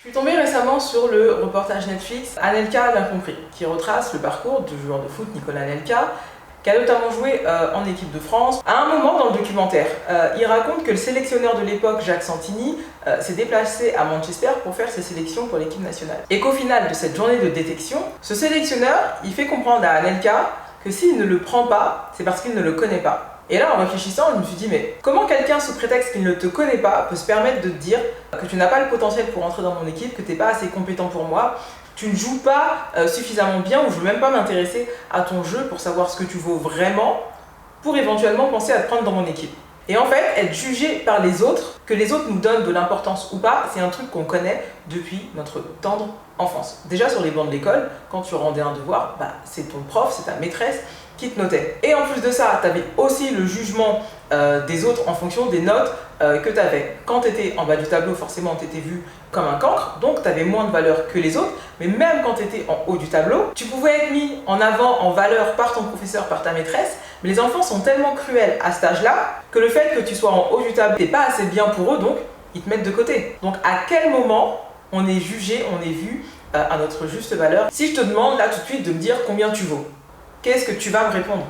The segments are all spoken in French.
Je suis tombée récemment sur le reportage Netflix Anelka l'Incompris, qui retrace le parcours du joueur de foot Nicolas Anelka, qui a notamment joué en équipe de France. À un moment dans le documentaire, il raconte que le sélectionneur de l'époque, Jacques Santini, s'est déplacé à Manchester pour faire ses sélections pour l'équipe nationale. Et qu'au final de cette journée de détection, ce sélectionneur, il fait comprendre à Anelka que s'il ne le prend pas, c'est parce qu'il ne le connaît pas. Et là, en réfléchissant, je me suis dit, mais comment quelqu'un, sous prétexte qu'il ne te connaît pas, peut se permettre de te dire que tu n'as pas le potentiel pour entrer dans mon équipe, que tu n'es pas assez compétent pour moi, tu ne joues pas suffisamment bien, ou je ne veux même pas m'intéresser à ton jeu pour savoir ce que tu vaux vraiment, pour éventuellement penser à te prendre dans mon équipe. Et en fait, être jugé par les autres, que les autres nous donnent de l'importance ou pas, c'est un truc qu'on connaît depuis notre tendre enfance. Déjà sur les bancs de l'école, quand tu rendais un devoir, c'est ton prof, c'est ta maîtresse qui te notait. Et en plus de ça, tu avais aussi le jugement des autres en fonction des notes que tu avais. Quand tu étais en bas du tableau, forcément, tu étais vu comme un cancre, donc tu avais moins de valeur que les autres. Mais même quand tu étais en haut du tableau, tu pouvais être mis en avant, en valeur par ton professeur, par ta maîtresse. Mais les enfants sont tellement cruels à cet âge-là que le fait que tu sois en haut du tableau, t'es pas assez bien pour eux, donc ils te mettent de côté. Donc à quel moment on est jugé, on est vu à notre juste valeur? Si je te demande là tout de suite de me dire combien tu vaux, qu'est-ce que tu vas me répondre?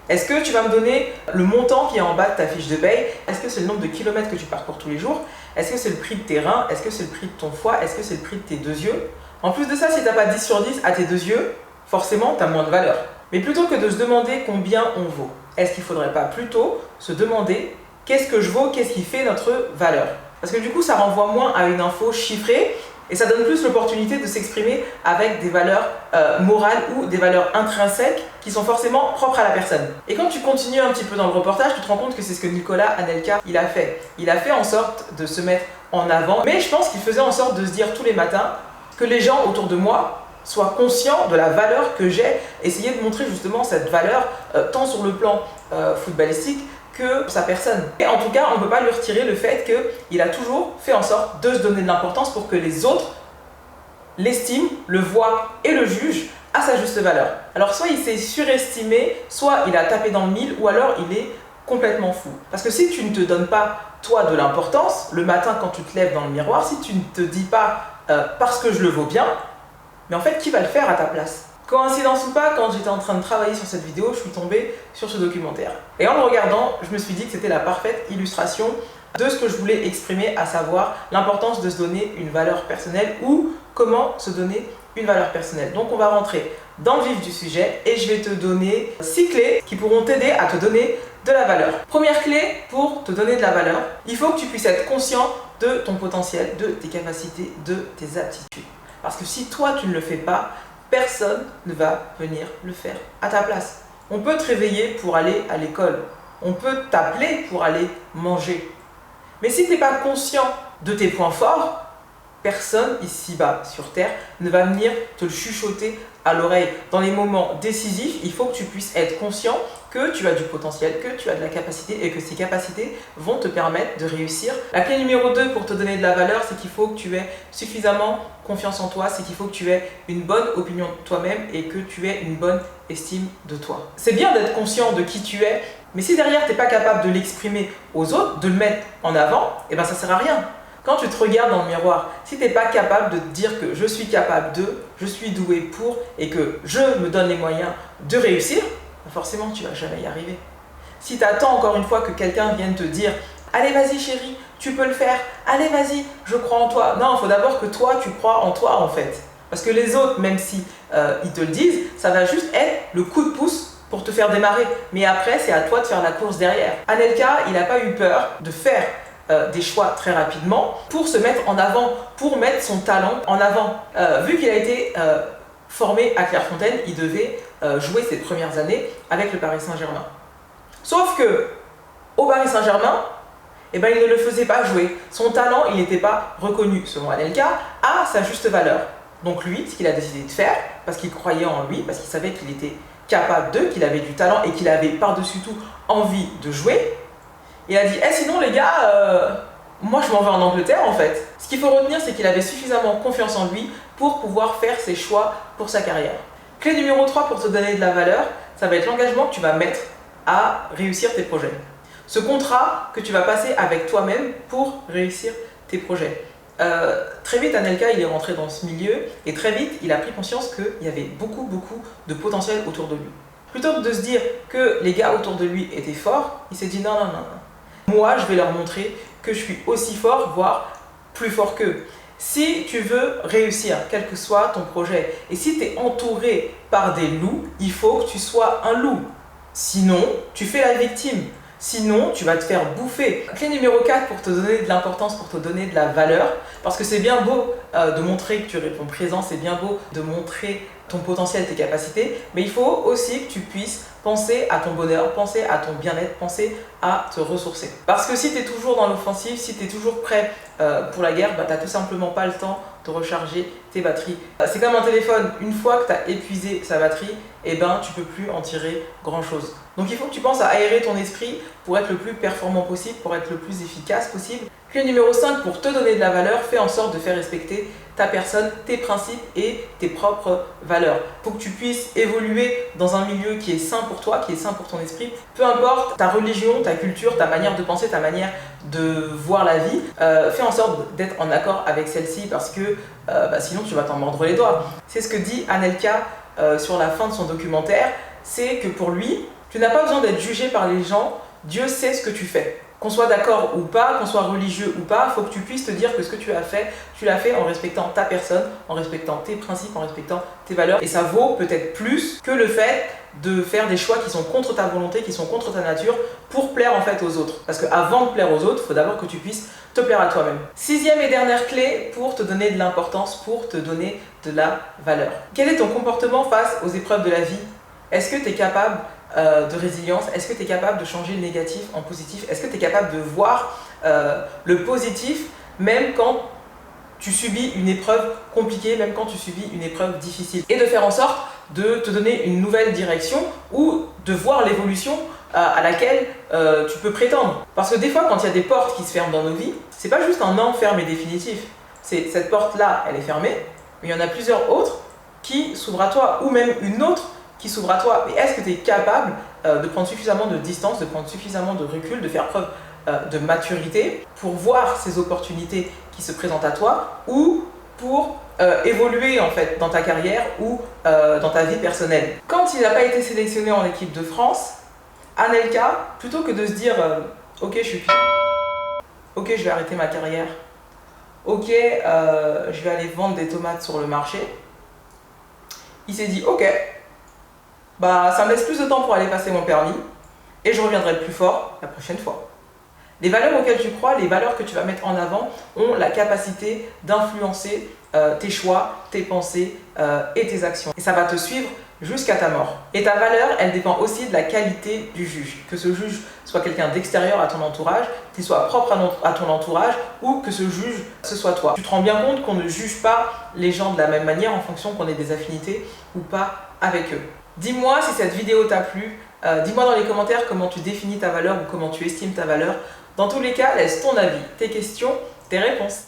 Est-ce que tu vas me donner le montant qui est en bas de ta fiche de paye? Est-ce que c'est le nombre de kilomètres que tu parcours tous les jours? Est-ce que c'est le prix de tes reins? Est-ce que c'est le prix de ton foie? Est-ce que c'est le prix de tes deux yeux? En plus de ça, si tu n'as pas 10 sur 10 à tes deux yeux, forcément, tu as moins de valeur. Mais plutôt que de se demander combien on vaut, est-ce qu'il ne faudrait pas plutôt se demander qu'est-ce que je vaux, qu'est-ce qui fait notre valeur? Parce que du coup, ça renvoie moins à une info chiffrée et ça donne plus l'opportunité de s'exprimer avec des valeurs morales ou des valeurs intrinsèques qui sont forcément propres à la personne. Et quand tu continues un petit peu dans le reportage, tu te rends compte que c'est ce que Nicolas Anelka il a fait. Il a fait en sorte de se mettre en avant, mais je pense qu'il faisait en sorte de se dire tous les matins que les gens autour de moi soient conscients de la valeur que j'ai, essayer de montrer justement cette valeur tant sur le plan footballistique que sa personne. Et en tout cas, on ne peut pas lui retirer le fait qu'il a toujours fait en sorte de se donner de l'importance pour que les autres l'estiment, le voient et le jugent à sa juste valeur. Alors soit il s'est surestimé, soit il a tapé dans le mille, ou alors il est complètement fou. Parce que si tu ne te donnes pas, toi, de l'importance, le matin quand tu te lèves dans le miroir, si tu ne te dis pas parce que je le vaux bien, mais en fait, qui va le faire à ta place? Coïncidence ou pas, quand j'étais en train de travailler sur cette vidéo, je suis tombée sur ce documentaire. Et en le regardant, je me suis dit que c'était la parfaite illustration de ce que je voulais exprimer, à savoir l'importance de se donner une valeur personnelle ou comment se donner une valeur personnelle. Donc on va rentrer dans le vif du sujet et je vais te donner 6 clés qui pourront t'aider à te donner de la valeur. Première clé pour te donner de la valeur, il faut que tu puisses être conscient de ton potentiel, de tes capacités, de tes aptitudes. Parce que si toi tu ne le fais pas, personne ne va venir le faire à ta place. On peut te réveiller pour aller à l'école. On peut t'appeler pour aller manger. Mais si tu n'es pas conscient de tes points forts, personne ici-bas sur Terre ne va venir te le chuchoter à l'oreille. Dans les moments décisifs, il faut que tu puisses être conscient que tu as du potentiel, que tu as de la capacité et que ces capacités vont te permettre de réussir. La clé numéro 2 pour te donner de la valeur, c'est qu'il faut que tu aies suffisamment confiance en toi, c'est qu'il faut que tu aies une bonne opinion de toi-même et que tu aies une bonne estime de toi. C'est bien d'être conscient de qui tu es, mais si derrière tu n'es pas capable de l'exprimer aux autres, de le mettre en avant, ça ne sert à rien. Quand tu te regardes dans le miroir, si tu n'es pas capable de te dire que je suis capable de, je suis doué pour et que je me donne les moyens de réussir, forcément tu ne vas jamais y arriver. Si tu attends encore une fois que quelqu'un vienne te dire « Allez vas-y chérie, tu peux le faire, allez vas-y, je crois en toi ». Non, il faut d'abord que toi tu crois en toi en fait. Parce que les autres, même si ils te le disent, ça va juste être le coup de pouce pour te faire démarrer. Mais après, c'est à toi de faire la course derrière. Anelka, il n'a pas eu peur de faire des choix très rapidement pour se mettre en avant, pour mettre son talent en avant. Vu qu'il a été formé à Clairefontaine, il devait jouer ses premières années avec le Paris Saint-Germain. Sauf que au Paris Saint-Germain, il ne le faisait pas jouer. Son talent, il n'était pas reconnu, selon Anelka, à sa juste valeur. Donc lui, ce qu'il a décidé de faire, parce qu'il croyait en lui, parce qu'il savait qu'il était capable de, qu'il avait du talent et qu'il avait par-dessus tout envie de jouer, il a dit « sinon les gars, moi je m'en vais en Angleterre en fait ». Ce qu'il faut retenir, c'est qu'il avait suffisamment confiance en lui pour pouvoir faire ses choix pour sa carrière. Clé numéro 3 pour te donner de la valeur, ça va être l'engagement que tu vas mettre à réussir tes projets. Ce contrat que tu vas passer avec toi-même pour réussir tes projets. Très vite, Anelka, il est rentré dans ce milieu et très vite, il a pris conscience qu'il y avait beaucoup de potentiel autour de lui. Plutôt que de se dire que les gars autour de lui étaient forts, il s'est dit non. Moi, je vais leur montrer que je suis aussi fort, voire plus fort qu'eux. Si tu veux réussir, quel que soit ton projet, et si tu es entouré par des loups, il faut que tu sois un loup. Sinon, tu fais la victime. Sinon, tu vas te faire bouffer. Clé numéro 4 pour te donner de l'importance, pour te donner de la valeur. Parce que c'est bien beau de montrer que tu réponds présent, c'est bien beau de montrer ton potentiel, tes capacités. Mais il faut aussi que tu puisses penser à ton bonheur, penser à ton bien-être, penser à te ressourcer. Parce que si tu es toujours dans l'offensive, si tu es toujours prêt pour la guerre, tu n'as tout simplement pas le temps de recharger tes batteries. C'est comme un téléphone, une fois que tu as épuisé sa batterie, tu ne peux plus en tirer grand chose. Donc il faut que tu penses à aérer ton esprit pour être le plus performant possible, pour être le plus efficace possible. Clé numéro 5, pour te donner de la valeur, fais en sorte de faire respecter ta personne, tes principes et tes propres valeurs. Pour que tu puisses évoluer dans un milieu qui est sain pour toi, qui est sain pour ton esprit, peu importe ta religion, ta culture, ta manière de penser, ta manière de voir la vie, fais en sorte d'être en accord avec celle-ci parce que sinon tu vas t'en mordre les doigts. C'est ce que dit Anelka sur la fin de son documentaire, c'est que pour lui, tu n'as pas besoin d'être jugé par les gens, Dieu sait ce que tu fais. Qu'on soit d'accord ou pas, qu'on soit religieux ou pas, il faut que tu puisses te dire que ce que tu as fait, tu l'as fait en respectant ta personne, en respectant tes principes, en respectant tes valeurs. Et ça vaut peut-être plus que le fait de faire des choix qui sont contre ta volonté, qui sont contre ta nature, pour plaire en fait aux autres. Parce qu'avant de plaire aux autres, il faut d'abord que tu puisses te plaire à toi-même. 6e et dernière clé pour te donner de l'importance, pour te donner de la valeur. Quel est ton comportement face aux épreuves de la vie? Est-ce que tu es capable de résilience? Est-ce que tu es capable de changer le négatif en positif? Est-ce que tu es capable de voir le positif même quand tu subis une épreuve compliquée, même quand tu subis une épreuve difficile? Et de faire en sorte de te donner une nouvelle direction ou de voir l'évolution à laquelle tu peux prétendre. Parce que des fois, quand il y a des portes qui se ferment dans nos vies, c'est pas juste un non ferme et définitif. C'est cette porte-là, elle est fermée, mais il y en a plusieurs autres qui s'ouvrent à toi, ou même une autre qui s'ouvre à toi. Mais est-ce que tu es capable de prendre suffisamment de distance, de prendre suffisamment de recul, de faire preuve de maturité pour voir ces opportunités qui se présentent à toi ou pour évoluer en fait dans ta carrière ou dans ta vie personnelle? Quand il n'a pas été sélectionné en équipe de France, Anelka, plutôt que de se dire ok je suis ok je vais arrêter ma carrière, ok je vais aller vendre des tomates sur le marché, il s'est dit ok, ça me laisse plus de temps pour aller passer mon permis et je reviendrai plus fort la prochaine fois. Les valeurs auxquelles tu crois, les valeurs que tu vas mettre en avant ont la capacité d'influencer tes choix, tes pensées et tes actions. Et ça va te suivre jusqu'à ta mort. Et ta valeur, elle dépend aussi de la qualité du juge. Que ce juge soit quelqu'un d'extérieur à ton entourage, qu'il soit propre à ton entourage ou que ce juge, ce soit toi. Tu te rends bien compte qu'on ne juge pas les gens de la même manière en fonction qu'on ait des affinités ou pas avec eux. Dis-moi si cette vidéo t'a plu, dis-moi dans les commentaires comment tu définis ta valeur ou comment tu estimes ta valeur. Dans tous les cas, laisse ton avis, tes questions, tes réponses.